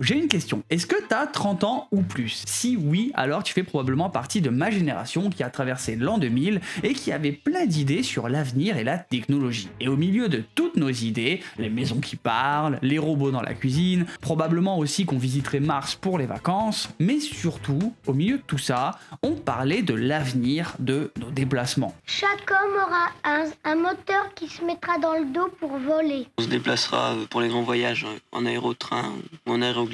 J'ai une question. Est-ce que tu as 30 ans ou plus? Si oui, alors tu fais probablement partie de ma génération qui a traversé l'an 2000 et qui avait plein d'idées sur l'avenir et la technologie. Et au milieu de toutes nos idées, les maisons qui parlent, les robots dans la cuisine, probablement aussi qu'on visiterait Mars pour les vacances, mais surtout, au milieu de tout ça, on parlait de l'avenir de nos déplacements. Chaque homme aura un moteur qui se mettra dans le dos pour voler. On se déplacera pour les grands voyages en aérotrain ou en aéroglisseur.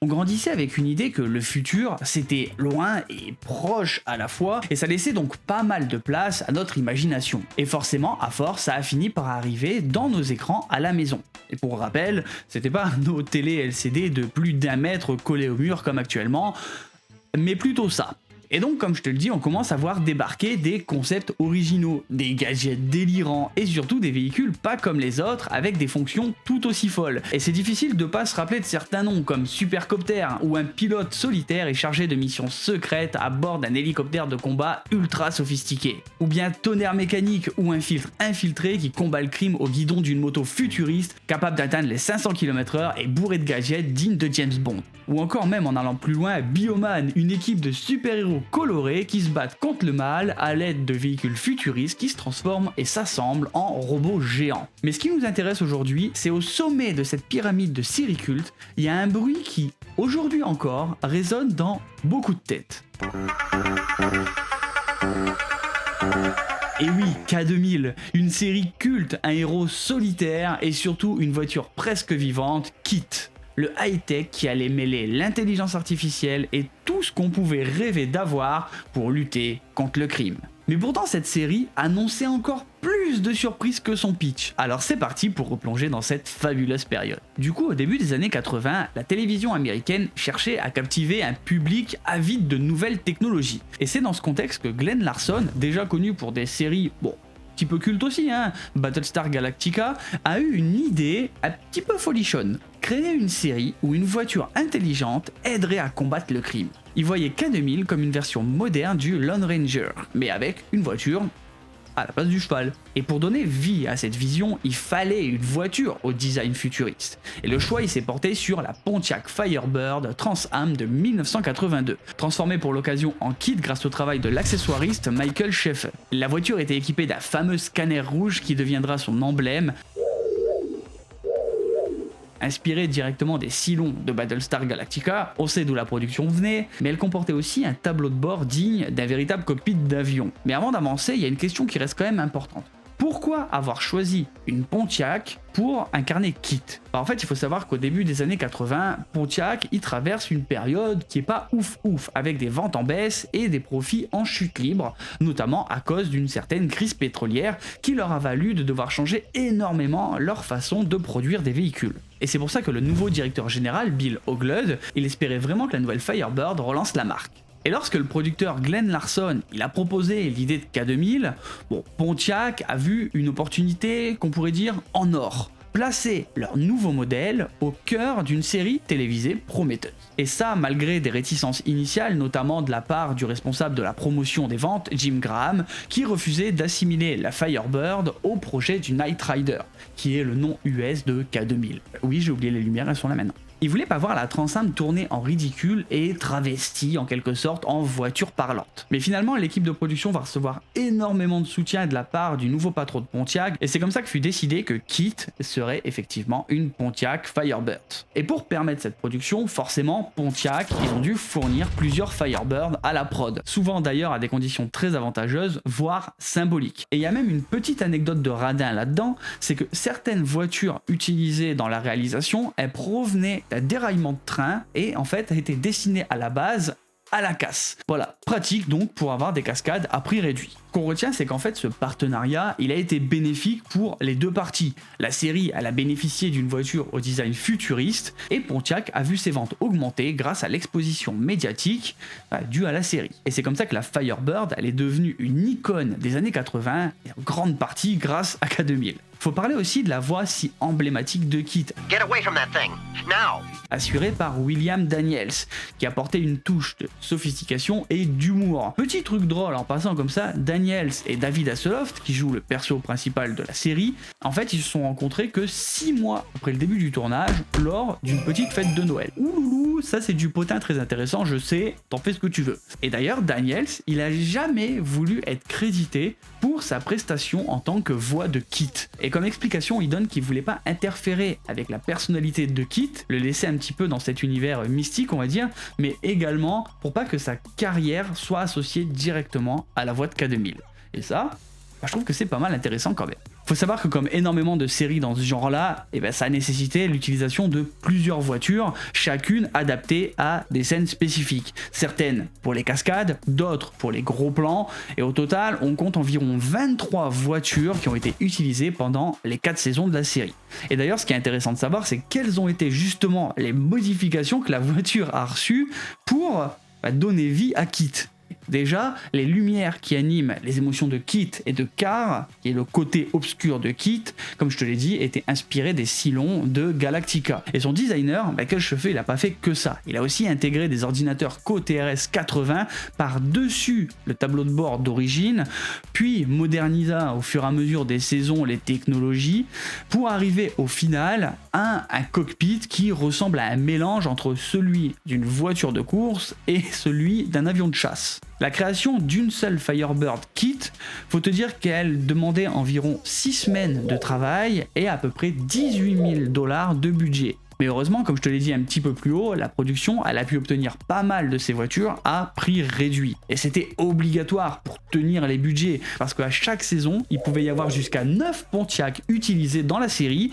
On grandissait avec une idée que le futur, c'était loin et proche à la fois, et ça laissait donc pas mal de place à notre imagination. Et forcément, à force, ça a fini par arriver dans nos écrans à la maison. Et pour rappel, c'était pas nos télé LCD de plus d'1 mètre collés au mur comme actuellement, mais plutôt ça. Et donc, comme je te le dis, on commence à voir débarquer des concepts originaux, des gadgets délirants et surtout des véhicules pas comme les autres avec des fonctions tout aussi folles. Et c'est difficile de pas se rappeler de certains noms comme Supercopter, où un pilote solitaire est chargé de missions secrètes à bord d'un hélicoptère de combat ultra sophistiqué. Ou bien Tonnerre mécanique, ou un filtre infiltré qui combat le crime au guidon d'une moto futuriste capable d'atteindre les 500 km/h et bourré de gadgets dignes de James Bond. Ou encore même en allant plus loin, Bioman, une équipe de super-héros colorés qui se battent contre le mal à l'aide de véhicules futuristes qui se transforment et s'assemblent en robots géants. Mais ce qui nous intéresse aujourd'hui, c'est au sommet de cette pyramide de séries cultes, il y a un bruit qui, aujourd'hui encore, résonne dans beaucoup de têtes. Et oui, K2000, une série culte, un héros solitaire et surtout une voiture presque vivante, KITT. Le high-tech qui allait mêler l'intelligence artificielle et tout ce qu'on pouvait rêver d'avoir pour lutter contre le crime. Mais pourtant cette série annonçait encore plus de surprises que son pitch. Alors c'est parti pour replonger dans cette fabuleuse période. Du coup, au début des années 80, la télévision américaine cherchait à captiver un public avide de nouvelles technologies. Et c'est dans ce contexte que Glenn Larson, déjà connu pour des séries, petit peu culte aussi, Battlestar Galactica, a eu une idée un petit peu folichonne. Créer une série où une voiture intelligente aiderait à combattre le crime. Il voyait K2000 comme une version moderne du Lone Ranger, mais avec une voiture à la place du cheval. Et pour donner vie à cette vision, il fallait une voiture au design futuriste. Et le choix il s'est porté sur la Pontiac Firebird Trans Am de 1982, transformée pour l'occasion en kit grâce au travail de l'accessoiriste Michael Schaeffer. La voiture était équipée d'un fameux scanner rouge qui deviendra son emblème, inspirée directement des silons de Battlestar Galactica, on sait d'où la production venait, mais elle comportait aussi un tableau de bord digne d'un véritable cockpit d'avion. Mais avant d'avancer, il y a une question qui reste quand même importante. Pourquoi avoir choisi une Pontiac pour incarner KITT? En fait, il faut savoir qu'au début des années 80, Pontiac y traverse une période qui est pas ouf, avec des ventes en baisse et des profits en chute libre, notamment à cause d'une certaine crise pétrolière qui leur a valu de devoir changer énormément leur façon de produire des véhicules. Et c'est pour ça que le nouveau directeur général, Bill Oglud, il espérait vraiment que la nouvelle Firebird relance la marque. Et lorsque le producteur Glenn Larson il a proposé l'idée de K2000, Pontiac a vu une opportunité qu'on pourrait dire en or. Placer leur nouveau modèle au cœur d'une série télévisée prometteuse. Et ça malgré des réticences initiales, notamment de la part du responsable de la promotion des ventes, Jim Graham, qui refusait d'assimiler la Firebird au projet du Knight Rider, qui est le nom US de K2000. Oui, j'ai oublié les lumières, elles sont là maintenant. Il voulait pas voir la Trans Am tourner en ridicule et travestie en quelque sorte en voiture parlante. Mais finalement, l'équipe de production va recevoir énormément de soutien de la part du nouveau patron de Pontiac et c'est comme ça que fut décidé que KITT serait effectivement une Pontiac Firebird. Et pour permettre cette production, forcément, Pontiac, ils ont dû fournir plusieurs Firebird à la prod, souvent d'ailleurs à des conditions très avantageuses, voire symboliques. Et il y a même une petite anecdote de radin là-dedans, c'est que certaines voitures utilisées dans la réalisation, elles provenaient d'un déraillement de train et en fait a été destiné à la base à la casse. Voilà, pratique donc pour avoir des cascades à prix réduit. Ce qu'on retient, c'est qu'en fait ce partenariat, il a été bénéfique pour les deux parties. La série, elle a bénéficié d'une voiture au design futuriste et Pontiac a vu ses ventes augmenter grâce à l'exposition médiatique due à la série. Et c'est comme ça que la Firebird, elle est devenue une icône des années 80 et en grande partie grâce à K2000. Faut parler aussi de la voix si emblématique de KITT, Get away from that thing, now! assurée par William Daniels, qui apportait une touche de sophistication et d'humour. Petit truc drôle en passant comme ça, Daniels et David Hasselhoff, qui jouent le perso principal de la série, en fait ils se sont rencontrés que 6 mois après le début du tournage, lors d'une petite fête de Noël. Ouloulou, ça c'est du potin très intéressant, je sais, t'en fais ce que tu veux. Et d'ailleurs Daniels, il a jamais voulu être crédité pour sa prestation en tant que voix de KITT. Et comme explication, il donne qu'il voulait pas interférer avec la personnalité de KITT, le laisser un petit peu dans cet univers mystique on va dire, mais également pour pas que sa carrière soit associée directement à la voix de K2000. Et ça, je trouve que c'est pas mal intéressant quand même. Faut savoir que comme énormément de séries dans ce genre-là, ça a nécessité l'utilisation de plusieurs voitures, chacune adaptée à des scènes spécifiques. Certaines pour les cascades, d'autres pour les gros plans, et au total, on compte environ 23 voitures qui ont été utilisées pendant les 4 saisons de la série. Et d'ailleurs, ce qui est intéressant de savoir, c'est quelles ont été justement les modifications que la voiture a reçues pour donner vie à KITT. Déjà, les lumières qui animent les émotions de KITT et de Carr, qui est le côté obscur de KITT, comme je te l'ai dit, étaient inspirés des Cylons de Galactica. Et son designer, Michael Scheffé, il n'a pas fait que ça. Il a aussi intégré des ordinateurs Co-TRS 80 par-dessus le tableau de bord d'origine, puis modernisa au fur et à mesure des saisons les technologies, pour arriver au final à un cockpit qui ressemble à un mélange entre celui d'une voiture de course et celui d'un avion de chasse. La création d'une seule Firebird KITT, faut te dire qu'elle demandait environ 6 semaines de travail et à peu près 18 000 $ de budget. Mais heureusement, comme je te l'ai dit un petit peu plus haut, la production elle a pu obtenir pas mal de ces voitures à prix réduit. Et c'était obligatoire pour tenir les budgets, parce qu'à chaque saison, il pouvait y avoir jusqu'à 9 Pontiac utilisés dans la série,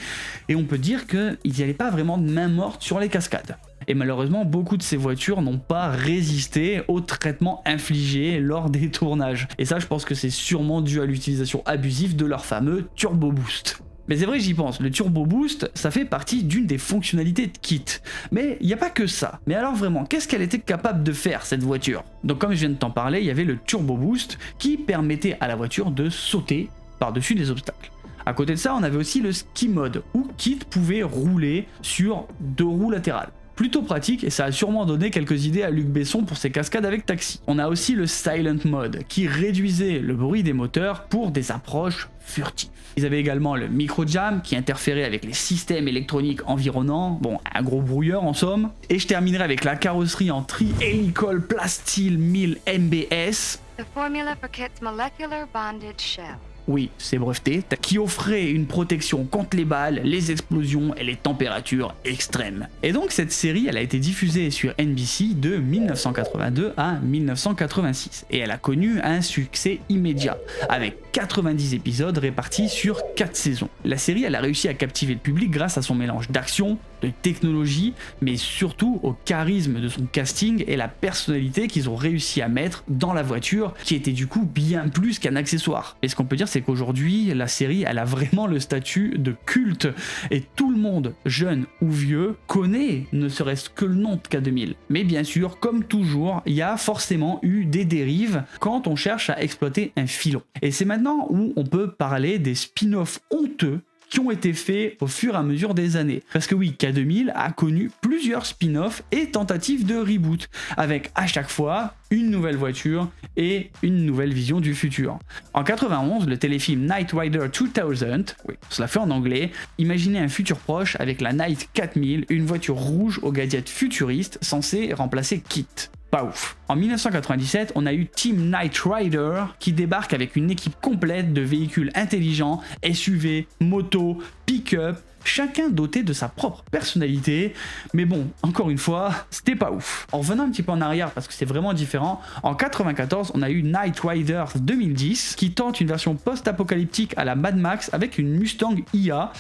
et on peut dire qu'il n'y avait pas vraiment de main morte sur les cascades. Et malheureusement, beaucoup de ces voitures n'ont pas résisté au traitement infligé lors des tournages. Et ça, je pense que c'est sûrement dû à l'utilisation abusive de leur fameux Turbo Boost. Mais c'est vrai, j'y pense, le Turbo Boost, ça fait partie d'une des fonctionnalités de KITT. Mais il n'y a pas que ça. Mais alors vraiment, qu'est-ce qu'elle était capable de faire, cette voiture? Donc comme je viens de t'en parler, il y avait le Turbo Boost qui permettait à la voiture de sauter par-dessus des obstacles. À côté de ça, on avait aussi le Ski Mode, où KITT pouvait rouler sur 2 roues latérales. Plutôt pratique, et ça a sûrement donné quelques idées à Luc Besson pour ses cascades avec Taxi. On a aussi le Silent Mode, qui réduisait le bruit des moteurs pour des approches furtives. Ils avaient également le Micro Jam, qui interférait avec les systèmes électroniques environnants, bon, un gros brouilleur en somme. Et je terminerai avec la carrosserie en tri-hélicol Plasteel 1000 MBS. The formula for KITT's molecular bonded shell. Oui, c'est breveté, qui offrait une protection contre les balles, les explosions et les températures extrêmes. Et donc cette série, elle a été diffusée sur NBC de 1982 à 1986, et elle a connu un succès immédiat, avec 90 épisodes répartis sur 4 saisons. La série, elle a réussi à captiver le public grâce à son mélange d'action, de technologie, mais surtout au charisme de son casting et la personnalité qu'ils ont réussi à mettre dans la voiture, qui était du coup bien plus qu'un accessoire. Et ce qu'on peut dire, c'est qu'aujourd'hui, la série, elle a vraiment le statut de culte, et tout le monde, jeune ou vieux, connaît ne serait-ce que le nom de K2000. Mais bien sûr, comme toujours, il y a forcément eu des dérives quand on cherche à exploiter un filon. Et c'est maintenant où on peut parler des spin-offs honteux qui ont été faits au fur et à mesure des années. Parce que oui, K2000 a connu plusieurs spin-offs et tentatives de reboot, avec à chaque fois une nouvelle voiture et une nouvelle vision du futur. En 91, le téléfilm Knight Rider 2000, oui, cela fait en anglais, imaginait un futur proche avec la Knight 4000, une voiture rouge aux gadgets futuristes censée remplacer KITT. Pas ouf. En 1997, on a eu Team Knight Rider qui débarque avec une équipe complète de véhicules intelligents, SUV, motos, pick-up, chacun doté de sa propre personnalité, mais bon, encore une fois, c'était pas ouf. En revenant un petit peu en arrière, parce que c'est vraiment différent, en 94, on a eu Knight Rider 2010, qui tente une version post-apocalyptique à la Mad Max avec une Mustang IA,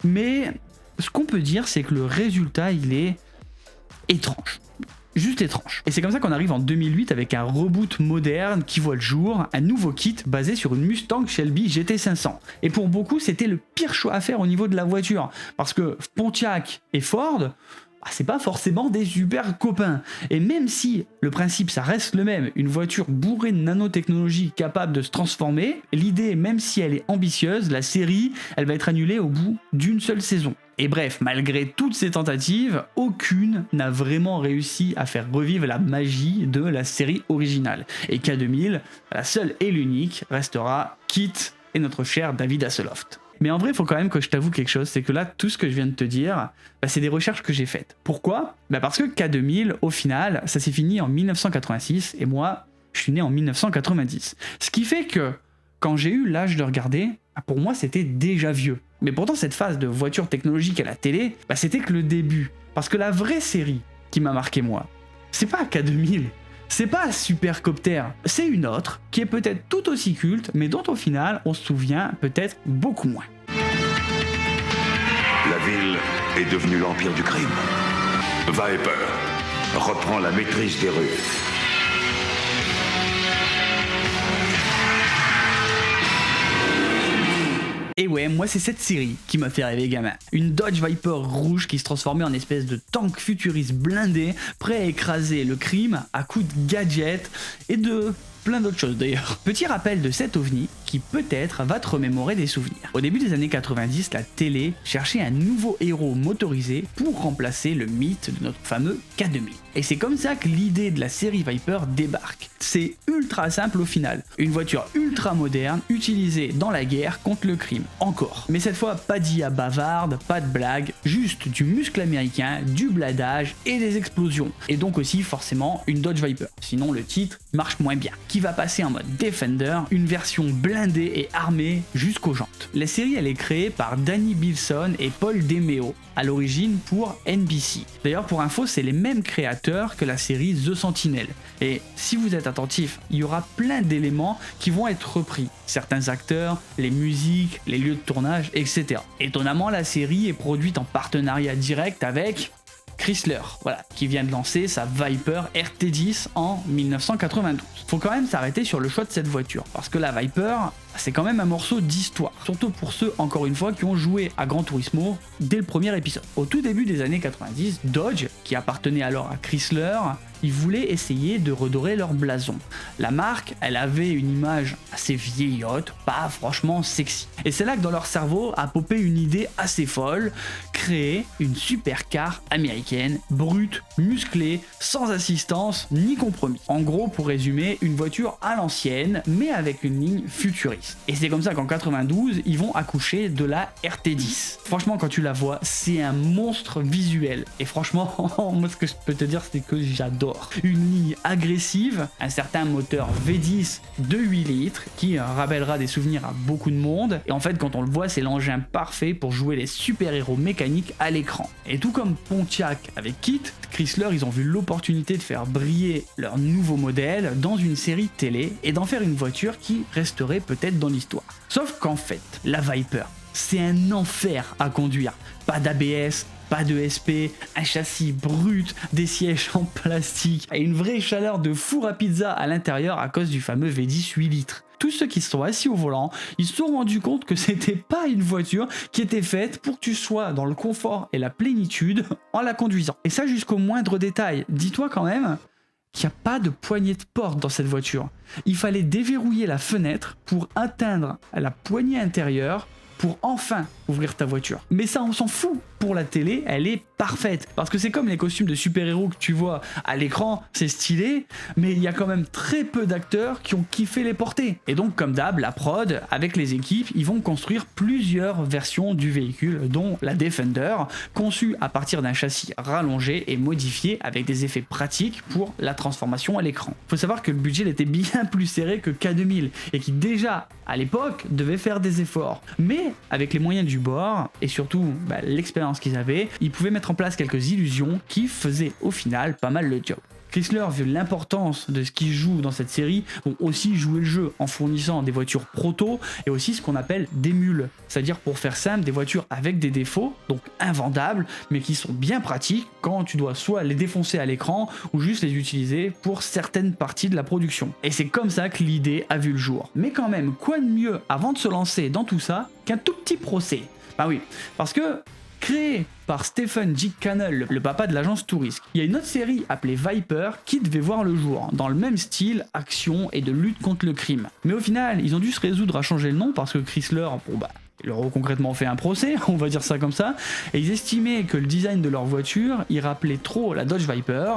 mais ce qu'on peut dire, c'est que le résultat, il est étrange. Juste étrange. Et c'est comme ça qu'on arrive en 2008 avec un reboot moderne qui voit le jour, un nouveau kit basé sur une Mustang Shelby GT500. Et pour beaucoup, c'était le pire choix à faire au niveau de la voiture, parce que Pontiac et Ford, c'est pas forcément des super copains. Et même si le principe ça reste le même, une voiture bourrée de nanotechnologie capable de se transformer, l'idée, même si elle est ambitieuse, la série, elle va être annulée au bout d'une seule saison. Et bref, malgré toutes ces tentatives, aucune n'a vraiment réussi à faire revivre la magie de la série originale. Et K2000, la seule et l'unique, restera KITT et notre cher David Hasselhoff. Mais en vrai, il faut quand même que je t'avoue quelque chose, c'est que là, tout ce que je viens de te dire, c'est des recherches que j'ai faites. Pourquoi ? Parce que K2000, au final, ça s'est fini en 1986, et moi, je suis né en 1990. Ce qui fait que, quand j'ai eu l'âge de regarder, pour moi, c'était déjà vieux. Mais pourtant, cette phase de voiture technologique à la télé, c'était que le début. Parce que la vraie série qui m'a marqué moi, c'est pas K2000, c'est pas Supercopter, c'est une autre qui est peut-être tout aussi culte, mais dont au final on se souvient peut-être beaucoup moins. La ville est devenue l'empire du crime. Viper reprend la maîtrise des rues. Et ouais, moi c'est cette série qui m'a fait rêver gamin. Une Dodge Viper rouge qui se transformait en espèce de tank futuriste blindé, prêt à écraser le crime à coups de gadgets et de plein d'autres choses d'ailleurs. Petit rappel de cet ovni qui peut-être va te remémorer des souvenirs. Au début des années 90, la télé cherchait un nouveau héros motorisé pour remplacer le mythe de notre fameux K2000. Et c'est comme ça que l'idée de la série Viper débarque. C'est ultra simple au final. Une voiture ultra moderne utilisée dans la guerre contre le crime. Encore. Mais cette fois, pas d'IA bavarde, pas de blague, juste du muscle américain, du bladage et des explosions. Et donc aussi forcément une Dodge Viper. Sinon le titre marche moins bien. Qui va passer en mode Defender, une version blindée et armée jusqu'aux jantes. La série elle est créée par Danny Bilson et Paul DeMeo, à l'origine pour NBC. D'ailleurs pour info c'est les mêmes créateurs que la série The Sentinel. Et si vous êtes attentif, il y aura plein d'éléments qui vont être repris. Certains acteurs, les musiques, les lieux de tournage, etc. Étonnamment la série est produite en partenariat direct avec Chrysler, voilà, qui vient de lancer sa Viper RT10 en 1992. Faut quand même s'arrêter sur le choix de cette voiture, parce que la Viper, c'est quand même un morceau d'histoire, surtout pour ceux, encore une fois, qui ont joué à Gran Turismo dès le premier épisode. Au tout début des années 90, Dodge, qui appartenait alors à Chrysler, ils voulaient essayer de redorer leur blason. La marque, elle avait une image assez vieillotte, pas franchement sexy. Et c'est là que dans leur cerveau a popé une idée assez folle, créer une supercar américaine, brute, musclée, sans assistance ni compromis. En gros, pour résumer, une voiture à l'ancienne, mais avec une ligne futuriste. Et c'est comme ça qu'en 92, ils vont accoucher de la RT10. Franchement, quand tu la vois, c'est un monstre visuel. Et franchement, moi ce que je peux te dire, c'est que j'adore. Une ligne agressive, un certain moteur V10 de 8 litres qui rappellera des souvenirs à beaucoup de monde. Et en fait, quand on le voit, c'est l'engin parfait pour jouer les super-héros mécaniques à l'écran. Et tout comme Pontiac avec KITT, Chrysler, ils ont vu l'opportunité de faire briller leur nouveau modèle dans une série télé et d'en faire une voiture qui resterait peut-être dans l'histoire. Sauf qu'en fait, la Viper, c'est un enfer à conduire. Pas d'ABS, pas de SP, un châssis brut, des sièges en plastique et une vraie chaleur de four à pizza à l'intérieur à cause du fameux V10 8 litres. Tous ceux qui se sont assis au volant, ils se sont rendus compte que c'était pas une voiture qui était faite pour que tu sois dans le confort et la plénitude en la conduisant. Et ça jusqu'au moindre détail. Dis-toi quand même qu'il n'y a pas de poignée de porte dans cette voiture. Il fallait déverrouiller la fenêtre pour atteindre la poignée intérieure pour enfin ouvrir ta voiture. Mais ça, on s'en fout. Pour la télé, elle est parfaite. Parce que c'est comme les costumes de super-héros que tu vois à l'écran, c'est stylé, mais il y a quand même très peu d'acteurs qui ont kiffé les porter. Et donc, comme d'hab, la prod, avec les équipes, ils vont construire plusieurs versions du véhicule, dont la Defender, conçue à partir d'un châssis rallongé et modifié avec des effets pratiques pour la transformation à l'écran. Faut savoir que le budget était bien plus serré que K2000, et qui déjà, à l'époque, devait faire des efforts. Mais, avec les moyens du bord, et surtout l'expérience qu'ils avaient, ils pouvaient mettre en place quelques illusions qui faisaient au final pas mal le job. Chrysler, vu l'importance de ce qu'ils jouent dans cette série, vont aussi jouer le jeu en fournissant des voitures proto et aussi ce qu'on appelle des mules, c'est-à-dire pour faire simple des voitures avec des défauts, donc invendables, mais qui sont bien pratiques quand tu dois soit les défoncer à l'écran ou juste les utiliser pour certaines parties de la production. Et c'est comme ça que l'idée a vu le jour. Mais quand même, quoi de mieux avant de se lancer dans tout ça qu'un tout petit procès ? Bah oui, parce que créé par Stephen G. Cannell, le papa de l'agence Tourist. Il y a une autre série appelée Viper qui devait voir le jour, dans le même style, action et de lutte contre le crime. Mais au final, ils ont dû se résoudre à changer le nom parce que Chrysler, ils leur ont concrètement fait un procès, on va dire ça comme ça, et ils estimaient que le design de leur voiture, il rappelait trop la Dodge Viper,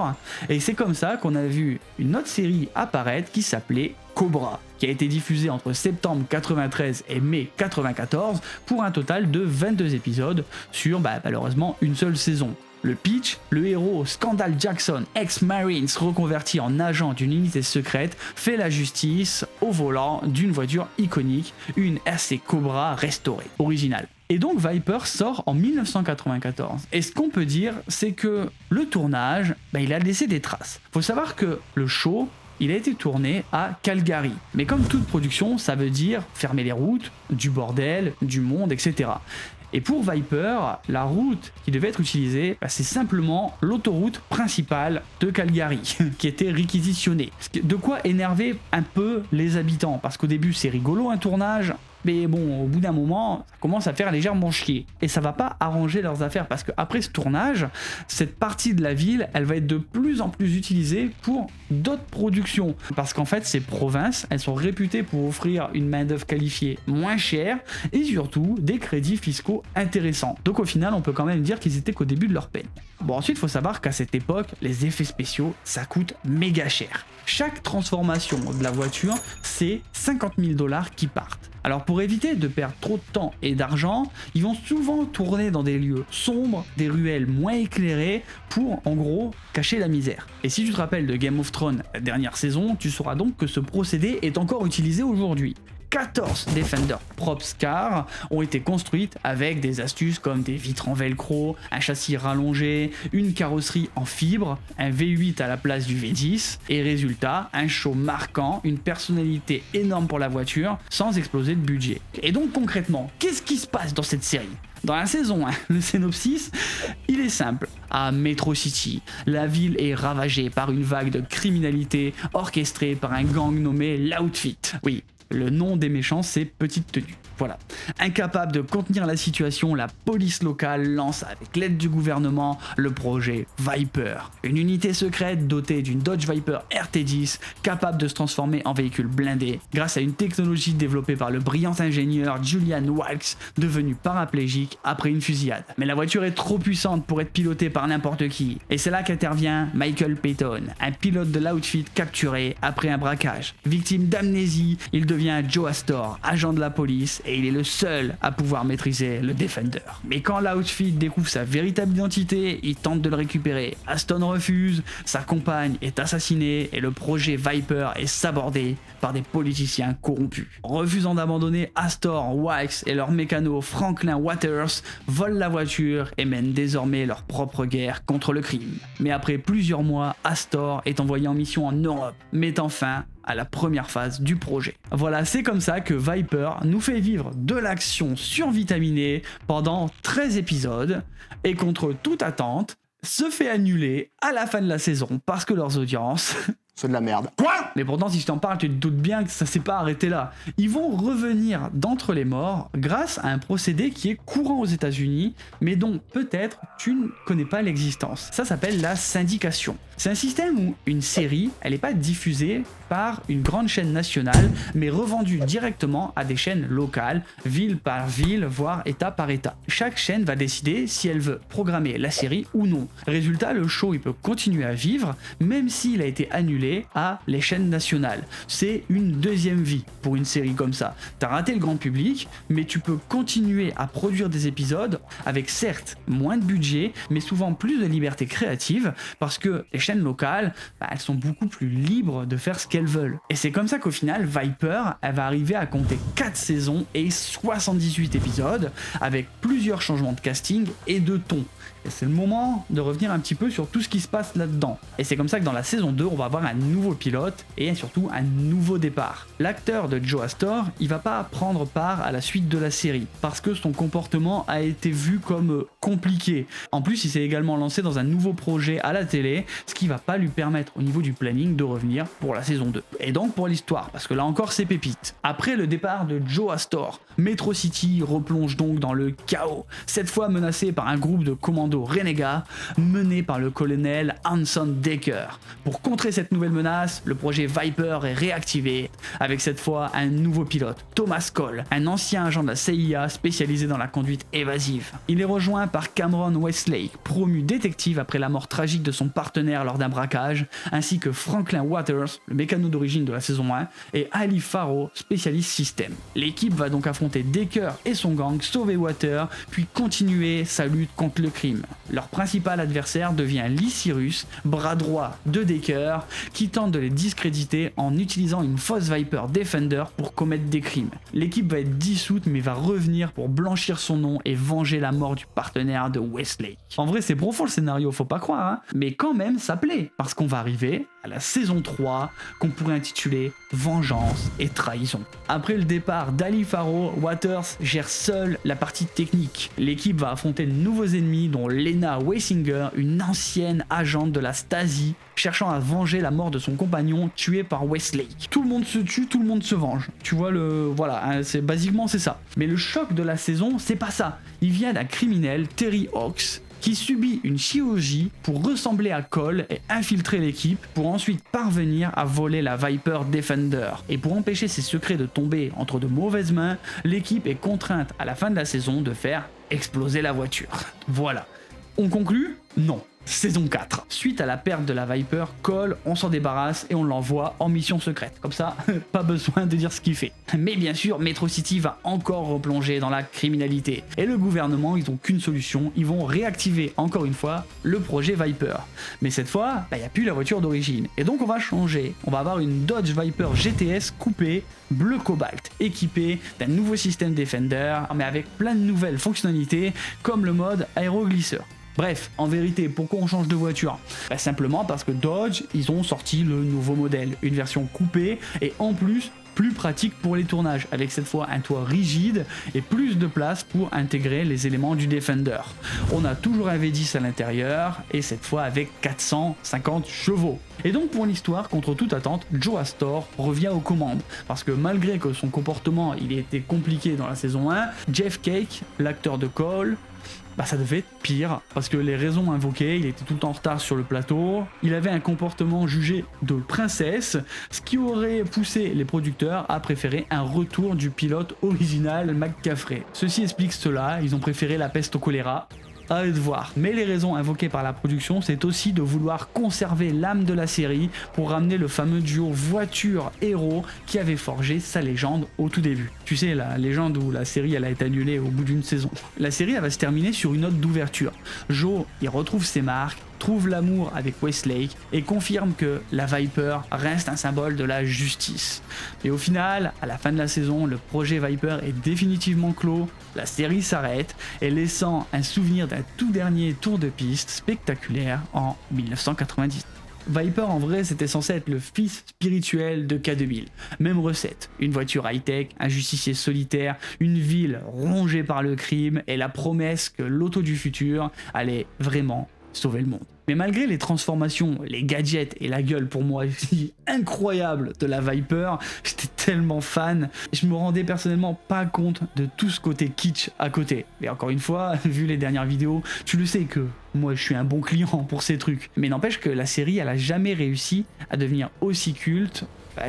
et c'est comme ça qu'on a vu une autre série apparaître qui s'appelait Cobra, qui a été diffusée entre septembre 93 et mai 94 pour un total de 22 épisodes sur malheureusement une seule saison. Le pitch, le héros Scandal Jackson, ex-Marines reconverti en agent d'une unité secrète, fait la justice au volant d'une voiture iconique, une RC Cobra restaurée, originale. Et donc Viper sort en 1994. Et ce qu'on peut dire, c'est que le tournage, il a laissé des traces. Faut savoir que le show, il a été tourné à Calgary. Mais comme toute production, ça veut dire fermer les routes, du bordel, du monde, etc. Et pour Viper, la route qui devait être utilisée, c'est simplement l'autoroute principale de Calgary, qui était réquisitionnée. De quoi énerver un peu les habitants, parce qu'au début c'est rigolo un tournage, mais bon, au bout d'un moment, ça commence à faire légèrement chier. Et ça va pas arranger leurs affaires, parce qu'après ce tournage, cette partie de la ville, elle va être de plus en plus utilisée pour d'autres productions. Parce qu'en fait, ces provinces, elles sont réputées pour offrir une main-d'œuvre qualifiée moins chère, et surtout des crédits fiscaux intéressants. Donc au final, on peut quand même dire qu'ils étaient qu'au début de leur peine. Bon, ensuite, il faut savoir qu'à cette époque, les effets spéciaux, ça coûte méga cher. Chaque transformation de la voiture, c'est 50 000 $ qui partent. Alors pour éviter de perdre trop de temps et d'argent, ils vont souvent tourner dans des lieux sombres, des ruelles moins éclairées pour en gros cacher la misère. Et si tu te rappelles de Game of Thrones, la dernière saison, tu sauras donc que ce procédé est encore utilisé aujourd'hui. 14 Defender Props Cars ont été construites avec des astuces comme des vitres en velcro, un châssis rallongé, une carrosserie en fibre, un V8 à la place du V10, et résultat, un show marquant, une personnalité énorme pour la voiture, sans exploser de budget. Et donc concrètement, qu'est-ce qui se passe dans cette série ? Dans la saison 1, le synopsis, il est simple. À Metro City, la ville est ravagée par une vague de criminalité orchestrée par un gang nommé l'Outfit. Oui, le nom des méchants, c'est Petite Tenue. Voilà. Incapable de contenir la situation, la police locale lance avec l'aide du gouvernement le projet Viper. Une unité secrète dotée d'une Dodge Viper RT10 capable de se transformer en véhicule blindé grâce à une technologie développée par le brillant ingénieur Julian Wilkes, devenu paraplégique après une fusillade. Mais la voiture est trop puissante pour être pilotée par n'importe qui. Et c'est là qu'intervient Michael Payton, un pilote de l'Outfit capturé après un braquage. Victime d'amnésie, il devient Joe Astor, agent de la police, et il est le seul à pouvoir maîtriser le Defender. Mais quand l'Outfit découvre sa véritable identité, il tente de le récupérer. Aston refuse, sa compagne est assassinée et le projet Viper est sabordé par des politiciens corrompus. Refusant d'abandonner, Astor, Wilkes et leur mécano Franklin Waters volent la voiture et mènent désormais leur propre guerre contre le crime. Mais après plusieurs mois, Astor est envoyé en mission en Europe, mettant fin à la première phase du projet. Voilà, c'est comme ça que Viper nous fait vivre de l'action survitaminée pendant 13 épisodes et contre toute attente, se fait annuler à la fin de la saison parce que leurs audiences... C'est de la merde. Quoi ? Mais pourtant, si je t'en parle, tu te doutes bien que ça s'est pas arrêté là. Ils vont revenir d'entre les morts grâce à un procédé qui est courant aux États-Unis, mais dont peut-être tu ne connais pas l'existence. Ça s'appelle la syndication. C'est un système où une série, elle n'est pas diffusée par une grande chaîne nationale, mais revendue directement à des chaînes locales, ville par ville, voire état par état. Chaque chaîne va décider si elle veut programmer la série ou non. Résultat, le show il peut continuer à vivre, même s'il a été annulé à les chaînes nationales. C'est une deuxième vie pour une série comme ça. T'as raté le grand public, mais tu peux continuer à produire des épisodes avec certes moins de budget, mais souvent plus de liberté créative, parce que les chaînes locales, elles sont beaucoup plus libres de faire ce qu'elles veulent. Et c'est comme ça qu'au final, Viper, elle va arriver à compter 4 saisons et 78 épisodes, avec plusieurs changements de casting et de ton. Et c'est le moment de revenir un petit peu sur tout ce qui se passe là-dedans. Et c'est comme ça que dans la saison 2, on va avoir un nouveau pilote et surtout un nouveau départ. L'acteur de Joe Astor, il va pas prendre part à la suite de la série parce que son comportement a été vu comme compliqué. En plus, il s'est également lancé dans un nouveau projet à la télé, ce qui va pas lui permettre au niveau du planning de revenir pour la saison 2. Et donc pour l'histoire, parce que là encore c'est pépite. Après le départ de Joe Astor, Metro City replonge donc dans le chaos, cette fois menacé par un groupe de commandos renégats mené par le colonel Hanson Decker. Pour contrer cette nouvelle menace, le projet Viper est réactivé, avec cette fois un nouveau pilote, Thomas Cole, un ancien agent de la CIA spécialisé dans la conduite évasive. Il est rejoint par Cameron Westlake, promu détective après la mort tragique de son partenaire lors d'un braquage, ainsi que Franklin Waters, le mécano d'origine de la saison 1, et Ali Farrow, spécialiste système. L'équipe va donc affronter Decker et son gang, sauver Water, puis continuer sa lutte contre le crime. Leur principal adversaire devient Lee Cyrus, bras droit de Decker, qui tente de les discréditer en utilisant une fausse Viper Defender pour commettre des crimes. L'équipe va être dissoute mais va revenir pour blanchir son nom et venger la mort du partenaire de Westlake. En vrai c'est profond le scénario, faut pas croire, hein, mais quand même ça plaît, parce qu'on va arriver à la saison 3 qu'on pourrait intituler Vengeance et Trahison. Après le départ d'Ali Farrow, Waters gère seul la partie technique. L'équipe va affronter de nouveaux ennemis dont Lena Weisinger, une ancienne agente de la Stasi, cherchant à venger la mort de son compagnon tué par Westlake. Tout le monde se tue, tout le monde se venge. Tu vois voilà, hein, basiquement c'est ça. Mais le choc de la saison, c'est pas ça. Il vient d'un criminel, Terry Hawks, qui subit une chirurgie pour ressembler à Cole et infiltrer l'équipe pour ensuite parvenir à voler la Viper Defender. Et pour empêcher ses secrets de tomber entre de mauvaises mains, l'équipe est contrainte à la fin de la saison de faire exploser la voiture. Voilà. On conclut ? Non. Saison 4. Suite à la perte de la Viper, Cole, on s'en débarrasse et on l'envoie en mission secrète. Comme ça, pas besoin de dire ce qu'il fait. Mais bien sûr, Metro City va encore replonger dans la criminalité. Et le gouvernement, ils n'ont qu'une solution, ils vont réactiver encore une fois le projet Viper. Mais cette fois, il n'y a plus la voiture d'origine. Et donc on va changer. On va avoir une Dodge Viper GTS coupée, bleu cobalt, équipée d'un nouveau système Defender, mais avec plein de nouvelles fonctionnalités, comme le mode aéroglisseur. Bref, en vérité, pourquoi on change de voiture ? Simplement parce que Dodge, ils ont sorti le nouveau modèle, une version coupée et en plus plus pratique pour les tournages, avec cette fois un toit rigide et plus de place pour intégrer les éléments du Defender. On a toujours un V10 à l'intérieur et cette fois avec 450 chevaux. Et donc pour l'histoire, contre toute attente, Joe Astor revient aux commandes, parce que malgré que son comportement il était compliqué dans la saison 1, Jeff Cake, l'acteur de Cole, ça devait être pire, parce que les raisons invoquées, il était tout le temps en retard sur le plateau, il avait un comportement jugé de princesse, ce qui aurait poussé les producteurs à préférer un retour du pilote original McCaffrey. Ceci explique cela, ils ont préféré la peste au choléra. À eux de voir. Mais les raisons invoquées par la production, c'est aussi de vouloir conserver l'âme de la série pour ramener le fameux duo voiture-héros qui avait forgé sa légende au tout début. Tu sais, la légende où la série elle a été annulée au bout d'une saison. La série elle va se terminer sur une note d'ouverture. Joe, il retrouve ses marques, trouve l'amour avec Westlake et confirme que la Viper reste un symbole de la justice. Et au final, à la fin de la saison, le projet Viper est définitivement clos, la série s'arrête et laissant un souvenir d'un tout dernier tour de piste spectaculaire en 1990. Viper en vrai c'était censé être le fils spirituel de K2000. Même recette, une voiture high-tech, un justicier solitaire, une ville rongée par le crime et la promesse que l'auto du futur allait vraiment sauver le monde. Mais malgré les transformations, les gadgets et la gueule pour moi incroyable de la Viper, j'étais tellement fan, je me rendais personnellement pas compte de tout ce côté kitsch à côté. Et encore une fois, vu les dernières vidéos, tu le sais que moi je suis un bon client pour ces trucs. Mais n'empêche que la série elle a jamais réussi à devenir aussi culte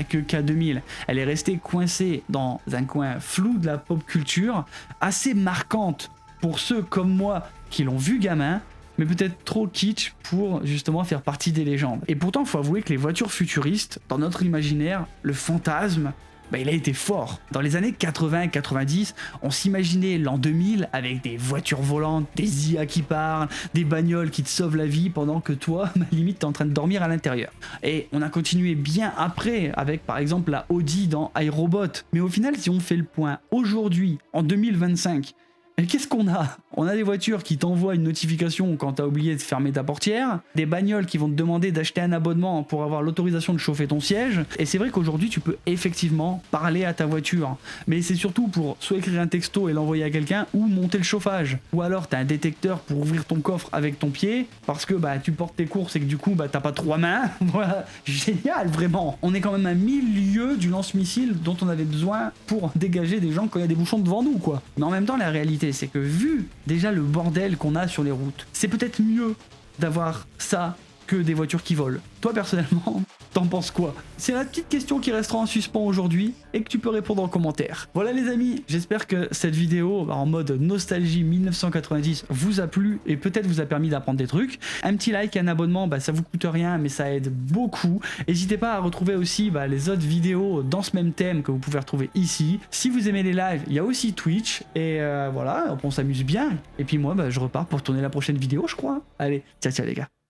que K2000. Elle est restée coincée dans un coin flou de la pop culture, assez marquante pour ceux comme moi qui l'ont vu gamin, mais peut-être trop kitsch pour justement faire partie des légendes. Et pourtant, il faut avouer que les voitures futuristes, dans notre imaginaire, le fantasme, il a été fort. Dans les années 80-90, on s'imaginait l'an 2000 avec des voitures volantes, des IA qui parlent, des bagnoles qui te sauvent la vie pendant que toi, limite, t'es en train de dormir à l'intérieur. Et on a continué bien après avec par exemple la Audi dans iRobot. Mais au final, si on fait le point aujourd'hui, en 2025, Et qu'est-ce qu'on a? On a des voitures qui t'envoient une notification quand t'as oublié de fermer ta portière, des bagnoles qui vont te demander d'acheter un abonnement pour avoir l'autorisation de chauffer ton siège, et c'est vrai qu'aujourd'hui tu peux effectivement parler à ta voiture, mais c'est surtout pour soit écrire un texto et l'envoyer à quelqu'un, ou monter le chauffage, ou alors t'as un détecteur pour ouvrir ton coffre avec ton pied, parce que bah tu portes tes courses et que du coup bah t'as pas 3 mains, voilà, génial vraiment. On est quand même à 1000 lieues du lance-missile dont on avait besoin pour dégager des gens quand il y a des bouchons devant nous quoi. Mais en même temps la réalité c'est que vu déjà le bordel qu'on a sur les routes, c'est peut-être mieux d'avoir ça que des voitures qui volent. Toi personnellement, t'en penses quoi? C'est la petite question qui restera en suspens aujourd'hui et que tu peux répondre en commentaire. Voilà les amis, j'espère que cette vidéo en mode nostalgie 1990 vous a plu et peut-être vous a permis d'apprendre des trucs. Un petit like, un abonnement, ça vous coûte rien mais ça aide beaucoup. N'hésitez pas à retrouver aussi les autres vidéos dans ce même thème que vous pouvez retrouver ici. Si vous aimez les lives, il y a aussi Twitch et voilà, on s'amuse bien. Et puis moi je repars pour tourner la prochaine vidéo je crois. Allez, ciao ciao les gars.